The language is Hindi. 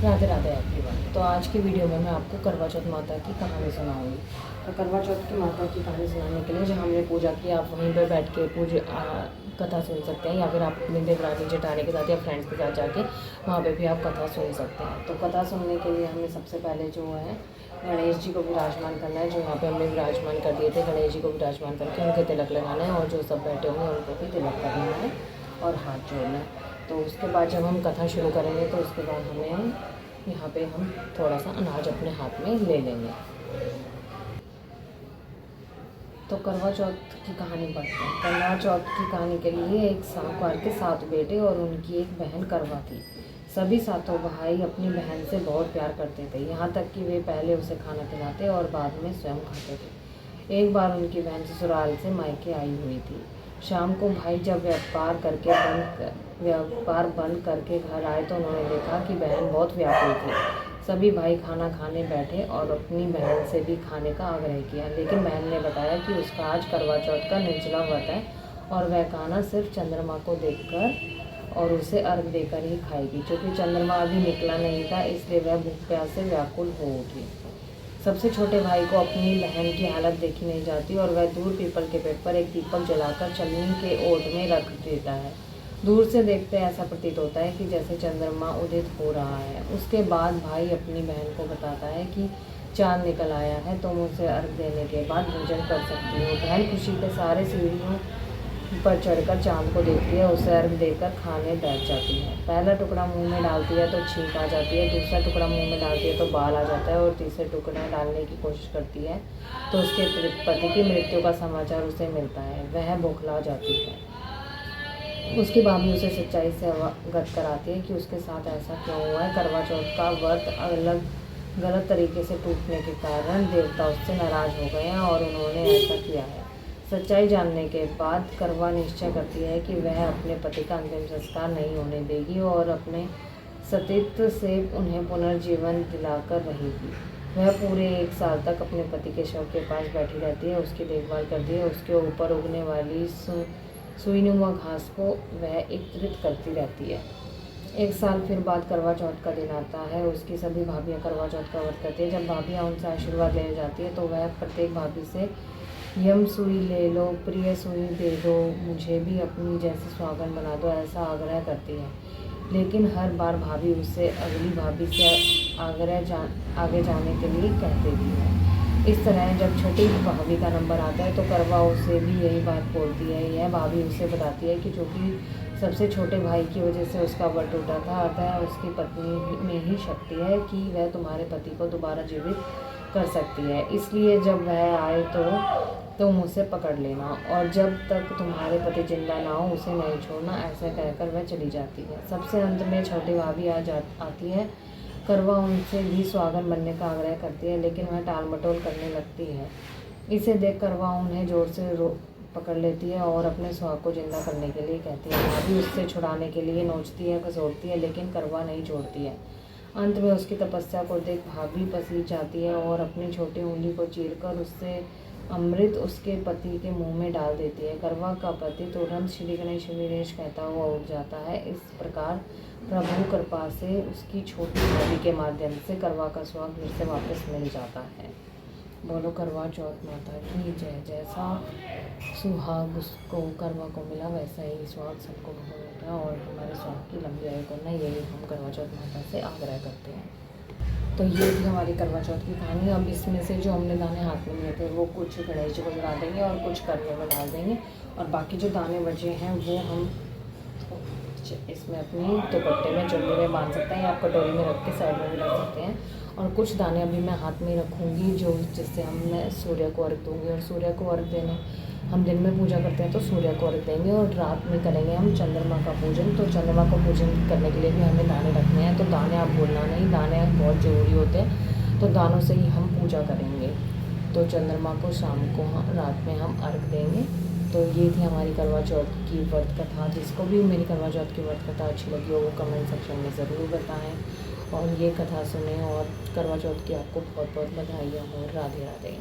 राधे राधे एवरीवन। तो आज की वीडियो में मैं आपको करवा चौथ माता की कहानी सुनाऊंगी। तो करवा चौथ की माता की कहानी सुनाने के लिए जहाँ हमने पूजा की, आप वहीं पर बैठ के कथा सुन सकते हैं, या फिर आप अपने देवरानी जेठानी के साथ या फ्रेंड्स के साथ जाके वहाँ पे भी आप कथा सुन सकते हैं। तो कथा सुनने के लिए हमें सबसे पहले जो है गणेश जी को विराजमान करना है। जो यहाँ पे हमने विराजमान कर दिए थे, गणेश जी को विराजमान करके उनके तिलक लगाना है, और जो सब बैठे होंगे उनको भी तिलक करना है और हाथ जोड़ना है। तो उसके बाद जब हम कथा शुरू करेंगे तो उसके बाद हमें यहाँ पे हम थोड़ा सा अनाज अपने हाथ में ले लेंगे। तो करवा चौथ की कहानी पढ़ते हैं। करवा चौथ की कहानी के लिए एक साहूकार के 7 बेटे और उनकी एक बहन करवा थी। सभी 7 भाई अपनी बहन से बहुत प्यार करते थे, यहाँ तक कि वे पहले उसे खाना खिलाते और बाद में स्वयं खाते थे। एक बार उनकी बहन ससुराल से मायके आई हुई थी। शाम को भाई जब व्यापार बंद करके घर आए तो उन्होंने देखा कि बहन बहुत व्याकुल थी। सभी भाई खाना खाने बैठे और अपनी बहन से भी खाने का आग्रह किया, लेकिन बहन ने बताया कि उसका आज करवा चौथ का निर्जला व्रत है और वह खाना सिर्फ चंद्रमा को देखकर और उसे अर्घ देकर ही खाएगी। क्योंकि चंद्रमा अभी निकला नहीं था, इसलिए वह भूख प्यास से व्याकुल हो उठी। सबसे छोटे भाई को अपनी बहन की हालत देखी नहीं जाती और वह दूर पीपल के पेड़ पर एक दीपक जलाकर चलनी के ओट में रख देता है। दूर से देखते ऐसा प्रतीत होता है कि जैसे चंद्रमा उदित हो रहा है। उसके बाद भाई अपनी बहन को बताता है कि चांद निकल आया है, तुम उसे अर्घ देने के बाद भोजन कर सकती हो। बहन खुशी के सारे सीढ़ियों पर चढ़कर चांद को देखती है, उसे अर्घ देकर खाने बैठ जाती है। पहला टुकड़ा मुंह में डालती है तो छींक आ जाती है, दूसरा टुकड़ा मुंह में डालती है तो बाल आ जाता है, और तीसरे टुकड़ा डालने की कोशिश करती है तो उसके पति की मृत्यु का समाचार उसे मिलता है। वह बौखला जाती है। उसकी भाभी उसे सच्चाई से अवगत कराती है कि उसके साथ ऐसा क्यों हुआ है। करवा चौथ का व्रत गलत तरीके से टूटने के कारण देवता उससे नाराज हो गए हैं और उन्होंने ऐसा किया है। सच्चाई जानने के बाद करवा निश्चय करती है कि वह अपने पति का अंतिम संस्कार नहीं होने देगी और अपने सतीत्व से उन्हें पुनर्जीवन दिलाकर रहेगी। वह पूरे 1 साल तक अपने पति के शव के पास बैठी रहती है, उसकी देखभाल करती है, उसके ऊपर उगने वाली सुईनुमा घास को वह एकत्रित करती रहती है। 1 साल फिर बाद करवा चौथ का दिन आता है। उसकी सभी भाभियाँ करवा चौथ का व्रत करती है। जब भाभियाँ उनसे आशीर्वाद लेने जाती है तो वह प्रत्येक भाभी से यम सुई ले लो, प्रिय सुई दे दो, मुझे भी अपनी जैसे सुहागन बना दो, ऐसा आग्रह करती है। लेकिन हर बार भाभी उससे अगली भाभी से आगे जाने के लिए कहते भी है। इस तरह जब छोटी भाभी का नंबर आता है तो करवा उसे भी यही बात बोलती है। यह भाभी उसे बताती है कि चूँकि सबसे छोटे भाई की वजह से उसका व्रत टूटा था, अतः उसकी पत्नी में ही शक्ति है कि वह तुम्हारे पति को दोबारा जीवित कर सकती है। इसलिए जब वह आए तो तुम उसे पकड़ लेना, और जब तक तुम्हारे पति जिंदा ना हो उसे नहीं छोड़ना। ऐसा कहकर वह चली जाती है। सबसे अंत में छोटी भाभी आती है। करवा उनसे भी सुहागन बनने का आग्रह करती है, लेकिन वह टाल मटोल करने लगती है। इसे देख करवा उन्हें जोर से पकड़ लेती है और अपने सुहाग को जिंदा करने के लिए कहती है। भाभी उससे छुड़ाने के लिए नोचती है, खसोटती है, लेकिन करवा नहीं छोड़ती है। अंत में उसकी तपस्या को देख भाभी पसीज जाती है और अपनी छोटी उंगली को चीरकर उससे अमृत उसके पति के मुंह में डाल देती है। करवा का पति तुरंत श्री गणेश विनेश कहता हुआ उठ जाता है। इस प्रकार प्रभु कृपा से उसकी छोटी भाभी के माध्यम से करवा का सुहाग फिर से वापस मिल जाता है। बोलो करवा चौथ माता की जय। जैसा सुहाग उसको करवा को मिला, वैसा ही सुहाग सबको मिलता है और हमारे सुहाग की लंबी आयु करना, यही हम करवा चौथ माता से आग्रह करते हैं। तो ये थी हमारी करवा चौथ की कहानी। अब इसमें से जो हमने दाने हाथ में लिए थे वो कुछ गणेश जी को जला देंगे और कुछ करने में डाल देंगे, और बाकी जो दाने बचे हैं वो हम इसमें अपनी दुपट्टे में चुन्नी में बांध सकते हैं, या आप कटोरी में रख के साइड में भी रख सकते हैं। और कुछ दाने अभी मैं हाथ में रखूँगी जिससे मैं सूर्य को अर्घ दूँगी। और सूर्य को अर्घ देने हम दिन में पूजा करते हैं तो सूर्य को अर्घ देंगे, और रात में करेंगे हम चंद्रमा का पूजन। तो चंद्रमा को पूजन करने के लिए भी हमें दाने रखने हैं। तो दाने आप भूलना नहीं, दाने बहुत ज़रूरी होते हैं, तो दानों से ही हम पूजा करेंगे। तो चंद्रमा को शाम को रात में हम अर्घ देंगे। तो ये थी हमारी करवा चौथ की व्रत कथा। जिसको भी मेरी करवा चौथ की व्रत कथा अच्छी लगी हो वो कमेंट सेक्शन में ज़रूर बताएं, और ये कथा सुने, और करवा चौथ की आपको बहुत बहुत बधाइयाँ हो। राधे राधे।